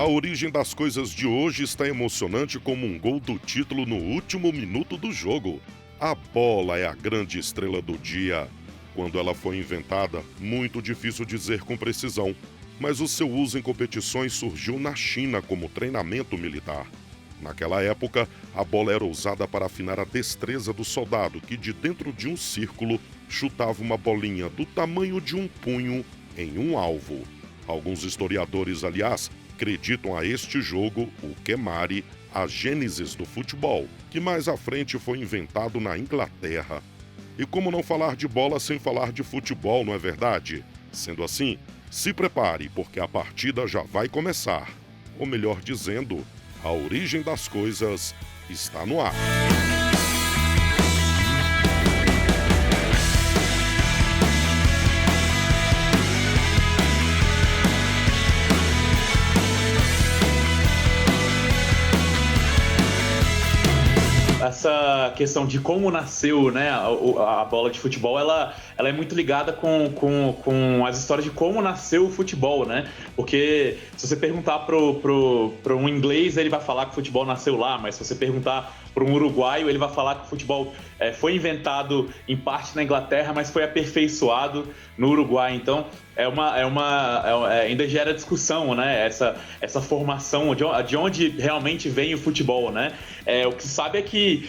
A origem das coisas de hoje está emocionante como um gol do título no último minuto do jogo. A bola é a grande estrela do dia. Quando ela foi inventada, muito difícil dizer com precisão, mas o seu uso em competições surgiu na China como treinamento militar. Naquela época, a bola era usada para afinar a destreza do soldado que, de dentro de um círculo, chutava uma bolinha do tamanho de um punho em um alvo. Alguns historiadores, aliás, acreditam a este jogo, o Kemari, a gênesis do futebol, que mais à frente foi inventado na Inglaterra. E como não falar de bola sem falar de futebol, não é verdade? Sendo assim, se prepare, porque a partida já vai começar. Ou melhor dizendo, a origem das coisas está no ar. Essa questão de como nasceu, né, a bola de futebol, ela é muito ligada com as histórias de como nasceu o futebol, né? Porque se você perguntar pro um inglês, ele vai falar que o futebol nasceu lá, mas se você perguntar para um uruguaio, ele vai falar que o futebol foi inventado em parte na Inglaterra, mas foi aperfeiçoado no Uruguai. Então, ainda gera discussão, né? Essa formação, de onde realmente vem o futebol, né? O que se sabe é que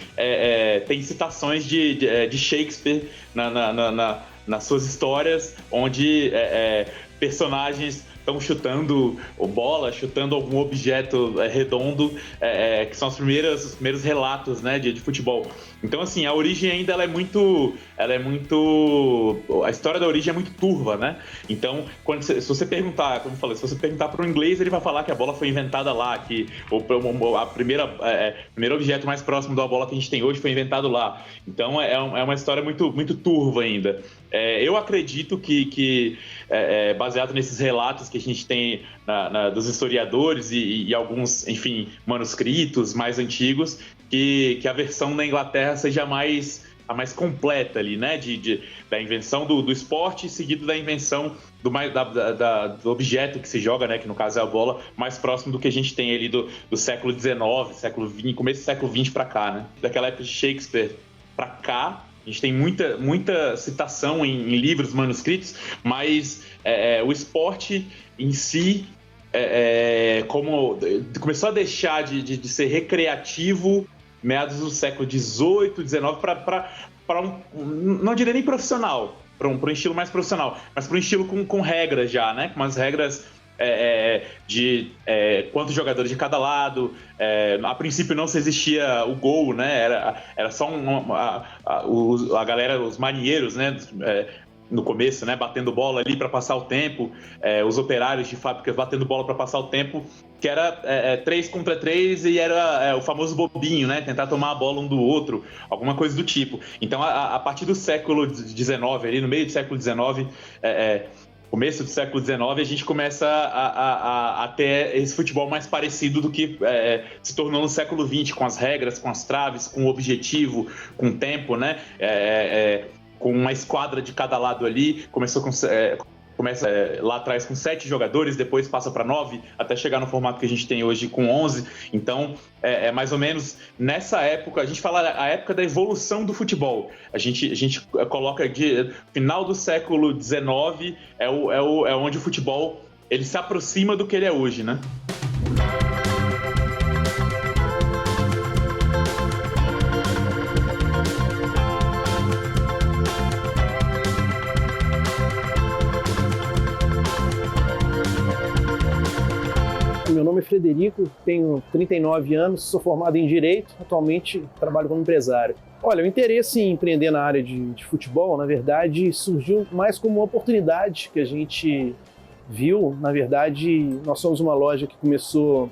tem citações de Shakespeare nas suas histórias, onde personagens estão chutando bola, chutando algum objeto redondo, que são os primeiros relatos, né, de futebol. Então, assim, a origem ainda a história da origem é muito turva, né? Então, se você perguntar, como eu falei, se você perguntar para um inglês, ele vai falar que a bola foi inventada lá, que o primeiro objeto mais próximo da bola que a gente tem hoje foi inventado lá. Então, é uma história muito, muito turva ainda. Eu acredito que baseado nesses relatos que a gente tem dos historiadores e alguns, enfim, manuscritos mais antigos, que a versão da Inglaterra seja a mais completa ali, né? Da invenção do esporte, seguido da invenção do objeto que se joga, né? Que no caso é a bola, mais próximo do que a gente tem ali do século XIX, século XX, começo do século XX para cá, né? Daquela época de Shakespeare para cá, a gente tem muita citação em livros, manuscritos, mas o esporte em si, como começou a deixar de ser recreativo meados do século XVIII, XIX, para não diria nem profissional, para um estilo mais profissional, mas para um estilo com regras já, né? Com umas regras de quantos jogadores de cada lado. A princípio não se existia o gol, né? Era só a galera, os marinheiros, né? No começo, né, batendo bola ali para passar o tempo, os operários de fábricas batendo bola para passar o tempo, que era 3 contra 3 e era o famoso bobinho, né, tentar tomar a bola um do outro, alguma coisa do tipo. Então, a partir do século XIX, ali no meio do século XIX, começo do século XIX, a gente começa a ter esse futebol mais parecido do que se tornou no século XX, com as regras, com as traves, com o objetivo, com o tempo, né? Com uma esquadra de cada lado ali, começa lá atrás com 7 jogadores, depois passa para 9, até chegar no formato que a gente tem hoje com 11. Então, mais ou menos nessa época, a gente fala a época da evolução do futebol. A gente coloca de final do século XIX, é onde o futebol ele se aproxima do que ele é hoje, né? Meu nome é Frederico, tenho 39 anos, sou formado em Direito, atualmente trabalho como empresário. Olha, o interesse em empreender na área de futebol, na verdade, surgiu mais como uma oportunidade que a gente viu. Na verdade, nós somos uma loja que começou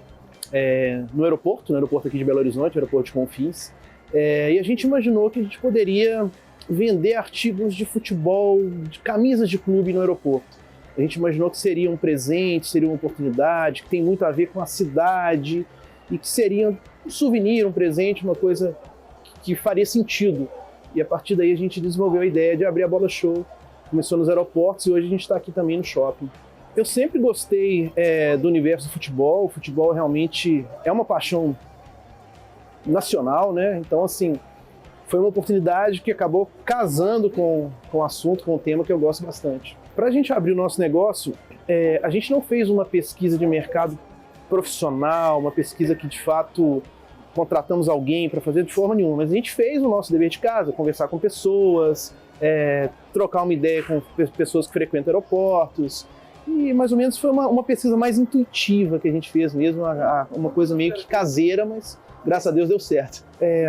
no aeroporto aqui de Belo Horizonte, no aeroporto de Confins, e a gente imaginou que a gente poderia vender artigos de futebol, de camisas de clube no aeroporto. A gente imaginou que seria um presente, seria uma oportunidade, que tem muito a ver com a cidade e que seria um souvenir, um presente, uma coisa que faria sentido. E a partir daí a gente desenvolveu a ideia de abrir a Bola Show. Começou nos aeroportos e hoje a gente está aqui também no shopping. Eu sempre gostei do universo do futebol. O futebol realmente é uma paixão nacional, né? Então, assim, foi uma oportunidade que acabou casando com o assunto, com o tema que eu gosto bastante. Para a gente abrir o nosso negócio, a gente não fez uma pesquisa de mercado profissional, uma pesquisa que, de fato, contratamos alguém para fazer de forma nenhuma, mas a gente fez o nosso dever de casa, conversar com pessoas, trocar uma ideia com pessoas que frequentam aeroportos, e mais ou menos foi uma pesquisa mais intuitiva que a gente fez mesmo, uma coisa meio que caseira, mas graças a Deus deu certo.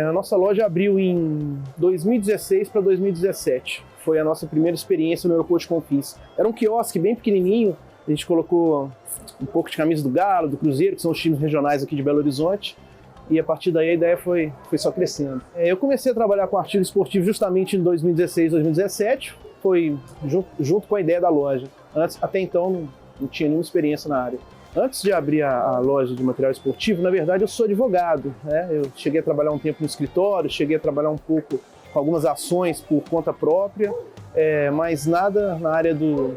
A nossa loja abriu em 2016 para 2017, foi a nossa primeira experiência no aeroporto de Confins. Era um quiosque bem pequenininho, a gente colocou um pouco de camisa do Galo, do Cruzeiro, que são os times regionais aqui de Belo Horizonte, e a partir daí a ideia foi só crescendo. Eu comecei a trabalhar com artigo esportivo justamente em 2016, 2017, foi junto com a ideia da loja. Até então não tinha nenhuma experiência na área. Antes de abrir a loja de material esportivo, na verdade eu sou advogado, né? Eu cheguei a trabalhar um tempo no escritório, cheguei a trabalhar um pouco com algumas ações por conta própria, mas nada na área do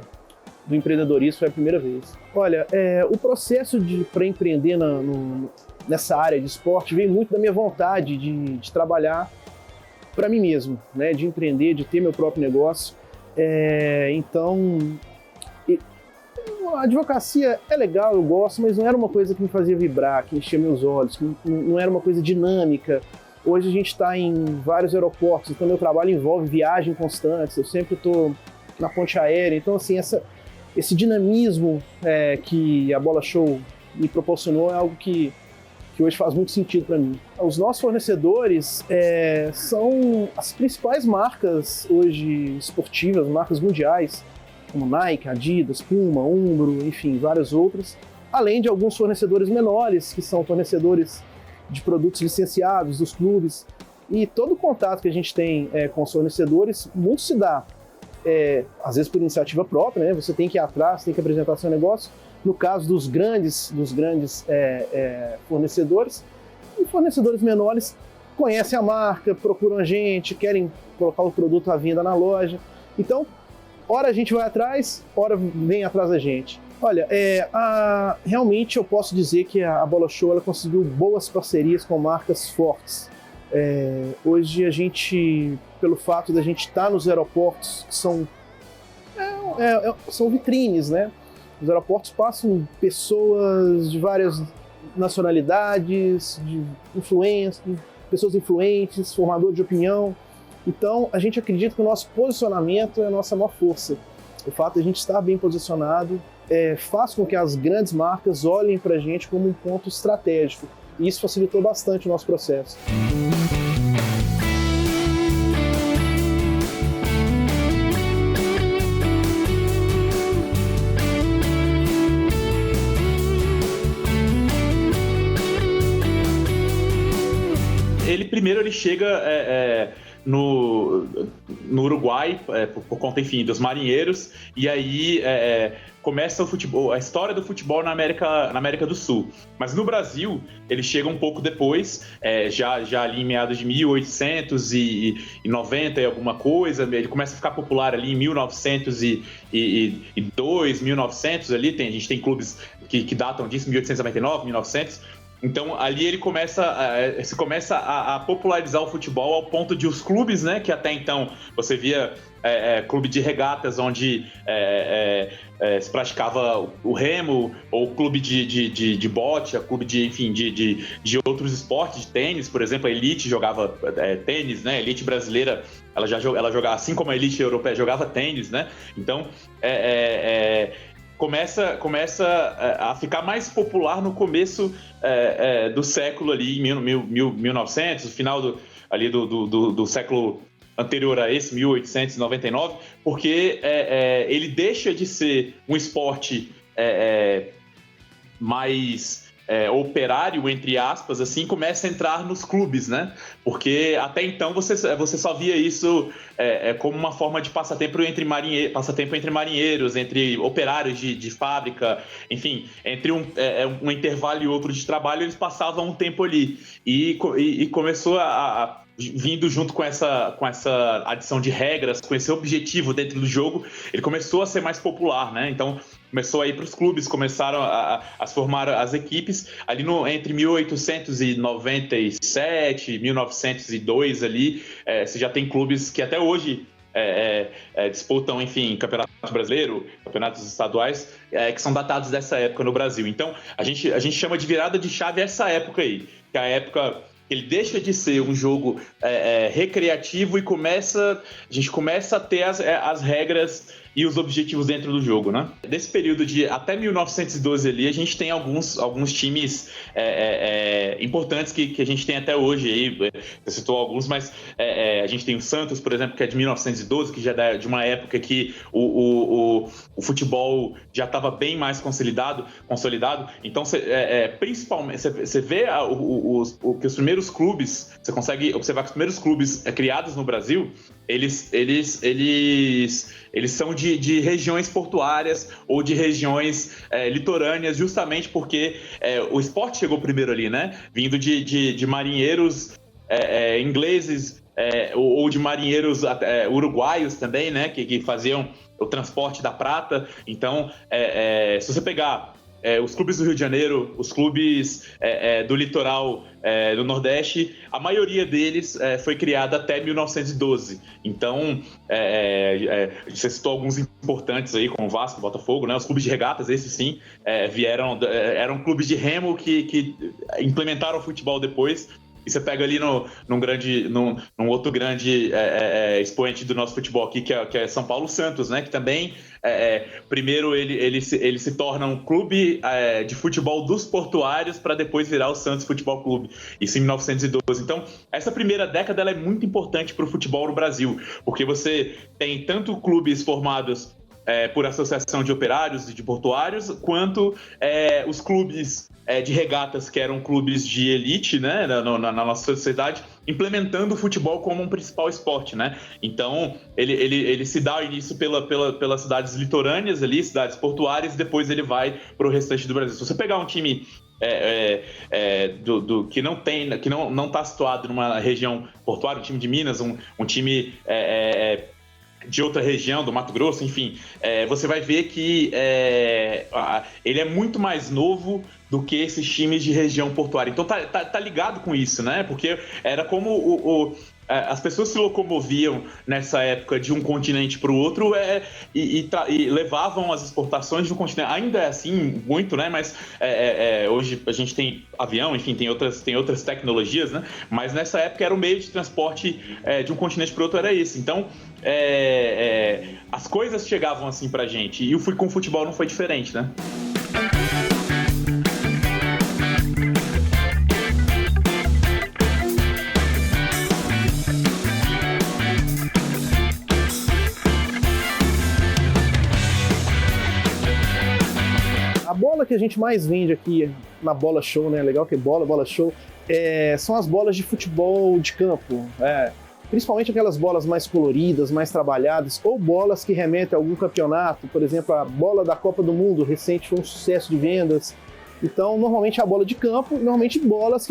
empreendedorismo foi a primeira vez. Olha, o processo para empreender nessa área de esporte veio muito da minha vontade de trabalhar para mim mesmo, né? De empreender, de ter meu próprio negócio. Então, a advocacia é legal, eu gosto, mas não era uma coisa que me fazia vibrar, que enchia meus olhos, que não era uma coisa dinâmica. Hoje a gente está em vários aeroportos, então meu trabalho envolve viagem constante, eu sempre estou na ponte aérea, então assim, esse dinamismo que a Bola Show me proporcionou é algo que hoje faz muito sentido para mim. Os nossos fornecedores são as principais marcas hoje esportivas, marcas mundiais, como Nike, Adidas, Puma, Umbro, enfim, várias outras, além de alguns fornecedores menores, que são fornecedores de produtos licenciados dos clubes, e todo o contato que a gente tem com os fornecedores, muito se dá, às vezes por iniciativa própria, né? Você tem que ir atrás, tem que apresentar seu negócio. No caso dos grandes fornecedores, e fornecedores menores conhecem a marca, procuram a gente, querem colocar o produto à venda na loja. Então, ora a gente vai atrás, ora vem atrás da gente. Olha, realmente eu posso dizer que a Bola Show ela conseguiu boas parcerias com marcas fortes. Hoje a gente, pelo fato de a gente estar nos aeroportos, que são vitrines, né? Os aeroportos passam pessoas de várias nacionalidades, pessoas influentes, formadores de opinião. Então, a gente acredita que o nosso posicionamento é a nossa maior força. O fato de a gente estar bem posicionado faz com que as grandes marcas olhem para a gente como um ponto estratégico. E isso facilitou bastante o nosso processo. Primeiro ele chega no Uruguai, por conta, enfim, dos marinheiros, e aí começa o futebol, a história do futebol na América do Sul. Mas no Brasil, ele chega um pouco depois, já ali em meados de 1890 e alguma coisa, ele começa a ficar popular ali em 1902, 1900, ali, a gente tem clubes que datam disso, 1899, 1900, então, ali ele começa a popularizar o futebol ao ponto de os clubes, né, que até então você via clube de regatas onde se praticava o remo, ou clube de bote, clube de outros esportes, de tênis, por exemplo, a elite jogava tênis, né, a elite brasileira, ela jogava, assim como a elite europeia jogava tênis, né, então começa a ficar mais popular no começo do século ali, 1900, no final do século anterior a esse, 1899, porque ele deixa de ser um esporte mais operário, entre aspas, assim, começa a entrar nos clubes, né? Porque até então você só via isso como uma forma de passatempo entre marinheiros, entre operários de fábrica, enfim, entre um intervalo e outro de trabalho, eles passavam um tempo ali. E começou a vindo junto com essa adição de regras, com esse objetivo dentro do jogo, ele começou a ser mais popular, né? Então, começou a ir para os clubes, começaram a formar as equipes. Ali entre 1897 e 1902, ali, você já tem clubes que até hoje disputam, enfim, Campeonato Brasileiro, campeonatos estaduais, que são datados dessa época no Brasil. Então, a gente chama de virada de chave essa época aí, que é a época ele deixa de ser um jogo recreativo e a gente começa a ter as regras e os objetivos dentro do jogo, né? Desse período de até 1912 ali, a gente tem alguns times importantes que a gente tem até hoje aí, você citou alguns, mas a gente tem o Santos, por exemplo, que é de 1912, que já é de uma época que o futebol já estava bem mais consolidado. Então, principalmente, você vê que os primeiros clubes, você consegue observar que os primeiros clubes criados no Brasil, eles são de regiões portuárias ou de regiões litorâneas, justamente porque o esporte chegou primeiro ali, né? Vindo de marinheiros ingleses ou de marinheiros uruguaios também, né? Que faziam o transporte da prata. Então, se você pegar os clubes do Rio de Janeiro, os clubes do litoral do Nordeste, a maioria deles foi criada até 1912. Então, você citou alguns importantes aí, como o Vasco, Botafogo, né? Os clubes de regatas, esses sim, eram clubes de remo que implementaram o futebol depois. E você pega ali num outro grande expoente do nosso futebol aqui, que é São Paulo Santos, né? Que também, primeiro, ele se torna um clube de futebol dos portuários para depois virar o Santos Futebol Clube. Isso em 1912. Então, essa primeira década ela é muito importante para o futebol no Brasil, porque você tem tanto clubes formados por associação de operários e de portuários, quanto os clubes de regatas, que eram clubes de elite, né, na nossa sociedade, implementando o futebol como um principal esporte, né? Então, ele se dá início pelas cidades litorâneas ali, cidades portuárias, e depois ele vai para o restante do Brasil. Se você pegar um time que não está situado numa região portuária, um time de Minas, um time de outra região, do Mato Grosso, enfim, você vai ver que ele é muito mais novo do que esses times de região portuária. Então tá ligado com isso, né? Porque era como as pessoas se locomoviam nessa época de um continente para o outro e levavam as exportações de um continente. Ainda é assim, muito, né? Mas hoje a gente tem avião, enfim, tem outras tecnologias, né? Mas nessa época era o meio de transporte de um continente para o outro, era esse. Então, as coisas chegavam assim pra gente. E com o futebol não foi diferente, né? A bola que a gente mais vende aqui na Bola Show, né? Legal que bola show, são as bolas de futebol de campo. Principalmente aquelas bolas mais coloridas, mais trabalhadas, ou bolas que remetem a algum campeonato. Por exemplo, a bola da Copa do Mundo recente foi um sucesso de vendas. Então, normalmente a bola de campo, normalmente bolas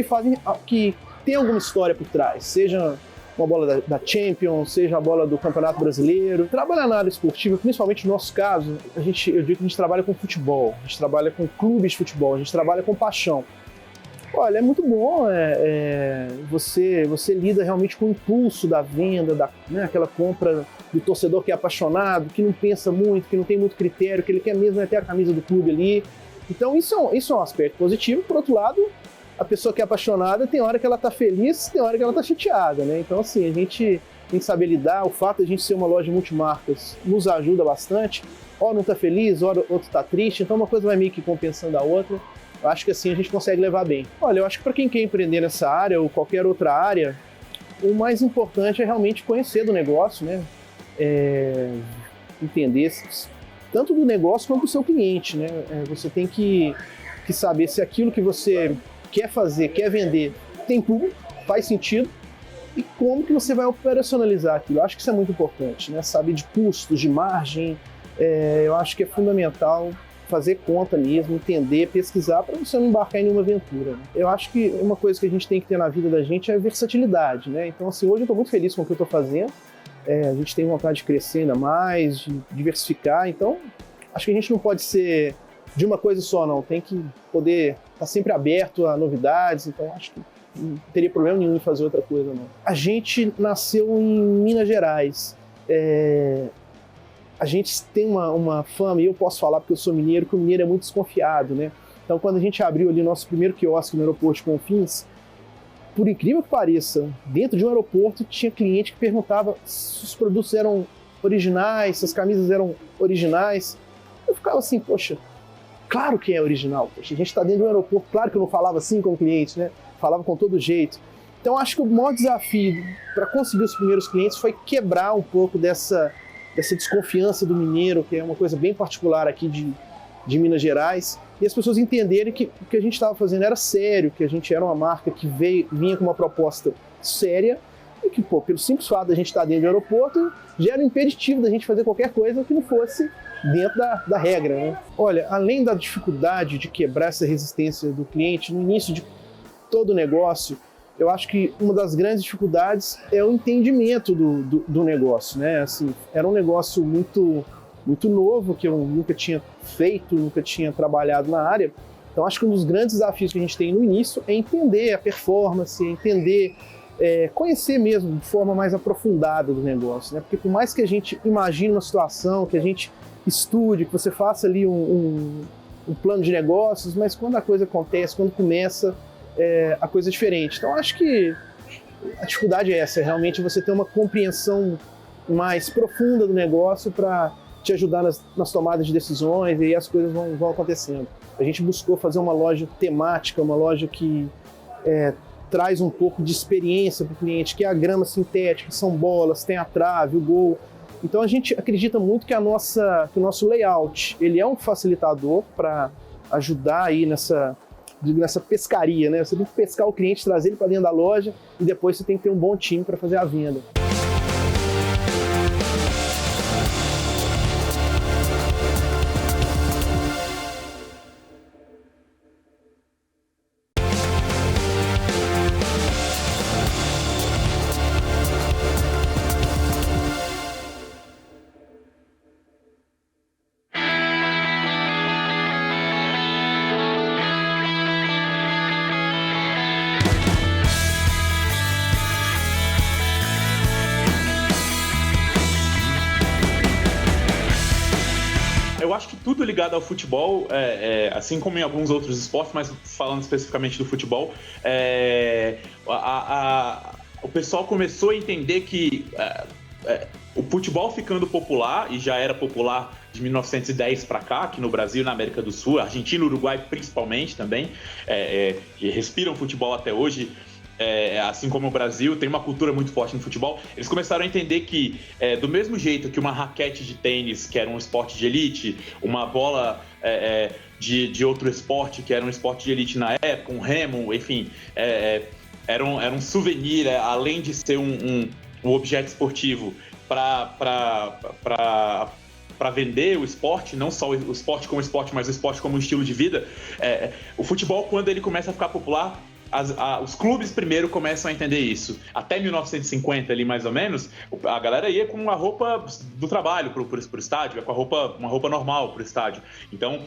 que tem alguma história por trás, seja uma bola da Champions, seja a bola do Campeonato Brasileiro. Trabalhar na área esportiva, principalmente no nosso caso, eu digo que a gente trabalha com futebol, a gente trabalha com clubes de futebol, a gente trabalha com paixão. Olha, é muito bom, você lida realmente com o impulso da venda, né, aquela compra do torcedor que é apaixonado, que não pensa muito, que não tem muito critério, que ele quer mesmo ter a camisa do clube ali. Então isso é um aspecto positivo. Por outro lado, a pessoa que é apaixonada, tem hora que ela tá feliz, tem hora que ela tá chateada, né? Então, assim, a gente tem que saber lidar. O fato de a gente ser uma loja multimarcas nos ajuda bastante. Hora não tá feliz, hora outro tá triste, então uma coisa vai meio que compensando a outra. Eu acho que assim a gente consegue levar bem. Olha, eu acho que para quem quer empreender nessa área ou qualquer outra área, o mais importante é realmente conhecer do negócio, né? Entender tanto do negócio quanto do seu cliente, né? Você tem que saber se aquilo que você quer fazer, quer vender, tem público, faz sentido, e como que você vai operacionalizar aquilo. Eu acho que isso é muito importante, né? Saber de custos, de margem, eu acho que é fundamental fazer conta mesmo, entender, pesquisar, para você não embarcar em nenhuma aventura. Né? Eu acho que uma coisa que a gente tem que ter na vida da gente é a versatilidade, né? Então, assim, hoje eu estou muito feliz com o que eu estou fazendo, a gente tem vontade de crescer ainda mais, de diversificar, então acho que a gente não pode ser de uma coisa só, não. Tem que poder estar sempre aberto a novidades, então acho que não teria problema nenhum em fazer outra coisa, não. A gente nasceu em Minas Gerais. A gente tem uma fama, e eu posso falar porque eu sou mineiro, que o mineiro é muito desconfiado, né? Então, quando a gente abriu ali nosso primeiro quiosque no aeroporto de Confins, por incrível que pareça, dentro de um aeroporto tinha cliente que perguntava se os produtos eram originais, se as camisas eram originais. Eu ficava assim, poxa, claro que é original. Poxa, a gente está dentro de um aeroporto, claro que eu não falava assim com o cliente, né? Falava com todo jeito. Então, acho que o maior desafio para conseguir os primeiros clientes foi quebrar um pouco dessa desconfiança do mineiro, que é uma coisa bem particular aqui de Minas Gerais, e as pessoas entenderem que o que a gente estava fazendo era sério, que a gente era uma marca que vinha com uma proposta séria, e que, pelo simples fato da gente estar dentro do aeroporto, já era um impeditivo da gente fazer qualquer coisa que não fosse dentro da regra, né? Olha, além da dificuldade de quebrar essa resistência do cliente, no início de todo o negócio, eu acho que uma das grandes dificuldades é o entendimento do negócio, né? Assim, era um negócio muito, muito novo, que eu nunca tinha feito, nunca tinha trabalhado na área. Então, acho que um dos grandes desafios que a gente tem no início é entender a performance, entender, conhecer mesmo de forma mais aprofundada do negócio, né? Porque por mais que a gente imagine uma situação, que a gente estude, que você faça ali um plano de negócios, mas quando a coisa acontece, quando começa, a coisa é diferente. Então, acho que a dificuldade é essa, realmente você ter uma compreensão mais profunda do negócio para te ajudar nas tomadas de decisões, e aí as coisas vão acontecendo. A gente buscou fazer uma loja temática, uma loja que traz um pouco de experiência para o cliente, que é a grama sintética, são bolas, tem a trave, o gol. Então a gente acredita muito que o nosso layout ele é um facilitador para ajudar aí nessa pescaria, né? Você tem que pescar o cliente, trazer ele para dentro da loja, e depois você tem que ter um bom time para fazer a venda. Eu acho que tudo ligado ao futebol, assim como em alguns outros esportes, mas falando especificamente do futebol, o pessoal começou a entender que o futebol ficando popular, e já era popular de 1910 para cá, aqui no Brasil e na América do Sul, Argentina e Uruguai principalmente também, que respiram futebol até hoje, assim como o Brasil, tem uma cultura muito forte no futebol. Eles começaram a entender que, do mesmo jeito que uma raquete de tênis, que era um esporte de elite, uma bola de outro esporte, que era um esporte de elite na época, um remo, enfim, era um souvenir, além de ser um objeto esportivo para vender o esporte, não só o esporte como esporte, mas o esporte como um estilo de vida. O futebol, quando ele começa a ficar popular, os clubes primeiro começam a entender isso. Até 1950 ali, mais ou menos, a galera ia com uma roupa do trabalho pro estádio, com uma roupa normal pro estádio. Então,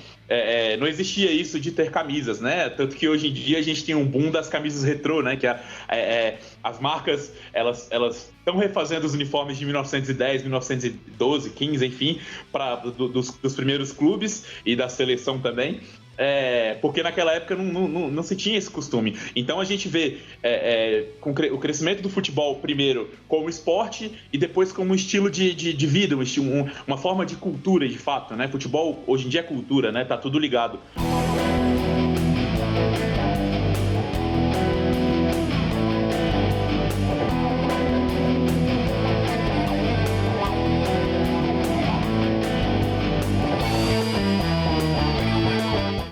não existia isso de ter camisas, né? Tanto que hoje em dia a gente tem um boom das camisas retrô, né? Que as marcas, elas estão refazendo os uniformes de 1910, 1912, 15, enfim, dos primeiros clubes e da seleção também. Porque naquela época não se tinha esse costume. Então a gente vê com o crescimento do futebol primeiro como esporte e depois como um estilo de vida, uma forma de cultura de fato, né? Futebol hoje em dia é cultura, né? Tá tudo ligado.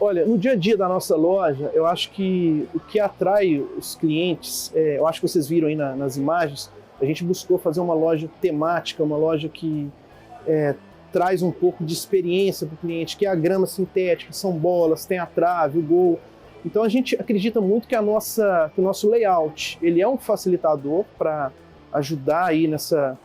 Olha, no dia a dia da nossa loja, eu acho que o que atrai os clientes, eu acho que vocês viram aí nas imagens, a gente buscou fazer uma loja temática, uma loja que traz um pouco de experiência para o cliente, que é a grama sintética, são bolas, tem a trave, o gol. Então a gente acredita muito que o nosso layout ele é um facilitador para ajudar aí nessa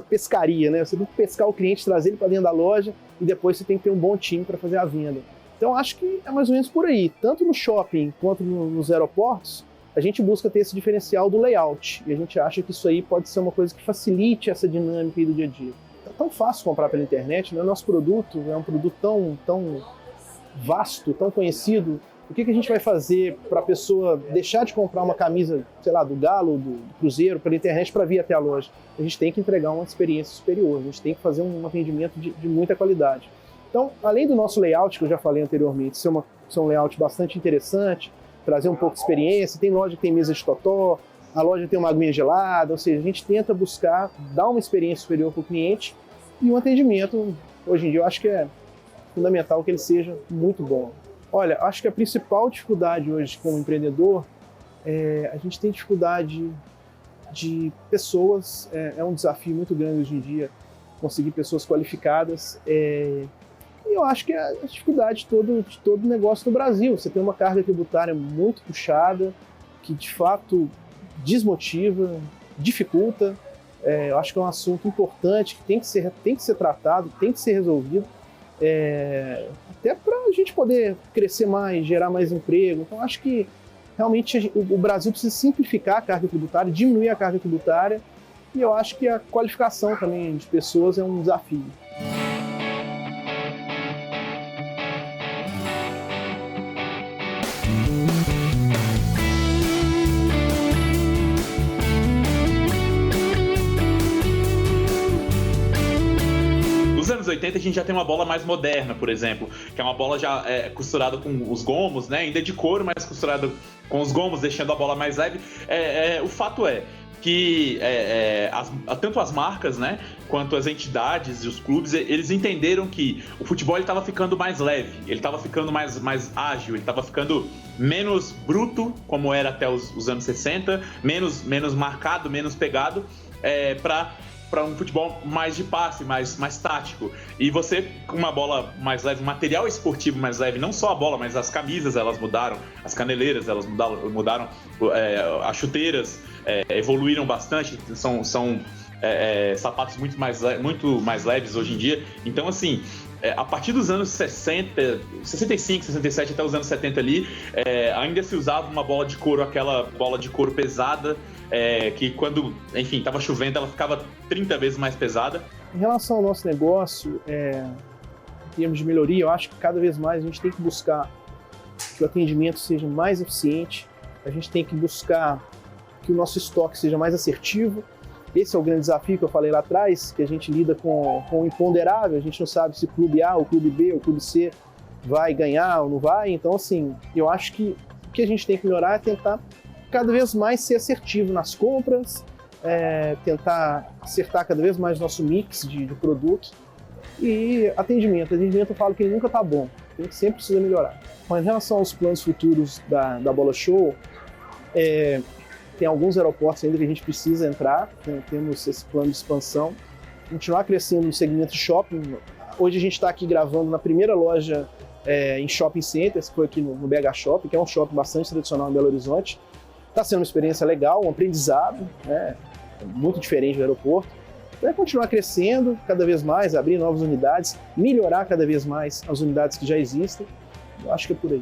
pescaria, né? Você tem que pescar o cliente, trazer ele para dentro da loja e depois você tem que ter um bom time para fazer a venda. Então acho que é mais ou menos por aí. Tanto no shopping quanto nos aeroportos, a gente busca ter esse diferencial do layout. E a gente acha que isso aí pode ser uma coisa que facilite essa dinâmica aí do dia a dia. É tão fácil comprar pela internet, né? Nosso produto é um produto tão vasto, tão conhecido. O que a gente vai fazer para a pessoa deixar de comprar uma camisa, sei lá, do Galo, do Cruzeiro, pela internet para vir até a loja? A gente tem que entregar uma experiência superior, a gente tem que fazer um atendimento de muita qualidade. Então, além do nosso layout, que eu já falei anteriormente, ser um layout bastante interessante, trazer um pouco de experiência, tem loja que tem mesa de totó, a loja tem uma aguinha gelada, ou seja, a gente tenta buscar dar uma experiência superior para o cliente e um atendimento, hoje em dia, eu acho que é fundamental que ele seja muito bom. Olha, acho que a principal dificuldade hoje como empreendedor a gente tem dificuldade de pessoas, é um desafio muito grande hoje em dia conseguir pessoas qualificadas e eu acho que é a dificuldade de todo negócio no Brasil. Você tem uma carga tributária muito puxada que de fato desmotiva, dificulta. Eu acho que é um assunto importante que tem que ser tratado, tem que ser resolvido. Até para a gente poder crescer mais, gerar mais emprego. Então, acho que realmente o Brasil precisa simplificar a carga tributária, diminuir a carga tributária, e eu acho que a qualificação também de pessoas é um desafio. Nos anos 80 a gente já tem uma bola mais moderna, por exemplo, que é uma bola já costurada com os gomos, né? Ainda de couro, mas costurada com os gomos, deixando a bola mais leve. O fato é que tanto as marcas, né, quanto as entidades e os clubes, eles entenderam que o futebol estava ficando mais leve, ele estava ficando mais ágil, ele estava ficando menos bruto, como era até os anos 60, menos marcado, menos pegado, para um futebol mais de passe, mais tático. E você, com uma bola mais leve, um material esportivo mais leve, não só a bola, mas as camisas, elas mudaram, as caneleiras, elas mudaram, as chuteiras evoluíram bastante, são sapatos muito mais leves hoje em dia. Então, assim, a partir dos anos 60, 65, 67 até os anos 70 ali, ainda se usava uma bola de couro, aquela bola de couro pesada, que quando, enfim, estava chovendo, ela ficava 30 vezes mais pesada. Em relação ao nosso negócio, em termos de melhoria, eu acho que cada vez mais a gente tem que buscar que o atendimento seja mais eficiente, a gente tem que buscar que o nosso estoque seja mais assertivo. Esse é o grande desafio que eu falei lá atrás, que a gente lida com o imponderável, a gente não sabe se o clube A, o clube B, o clube C vai ganhar ou não vai. Então, assim, eu acho que o que a gente tem que melhorar é tentar cada vez mais ser assertivo nas compras, tentar acertar cada vez mais nosso mix de produtos. E atendimento eu falo que ele nunca está bom, ele sempre precisa melhorar. Mas em relação aos planos futuros da Bola Show, tem alguns aeroportos ainda que a gente precisa entrar, né? Temos esse plano de expansão, continuar crescendo no segmento de shopping. Hoje a gente está aqui gravando na primeira loja em shopping centers, que foi aqui no BH Shopping, que é um shopping bastante tradicional em Belo Horizonte. Está sendo uma experiência legal, um aprendizado, né? Muito diferente do aeroporto. Então continuar crescendo cada vez mais, abrir novas unidades, melhorar cada vez mais as unidades que já existem. Eu acho que é por aí.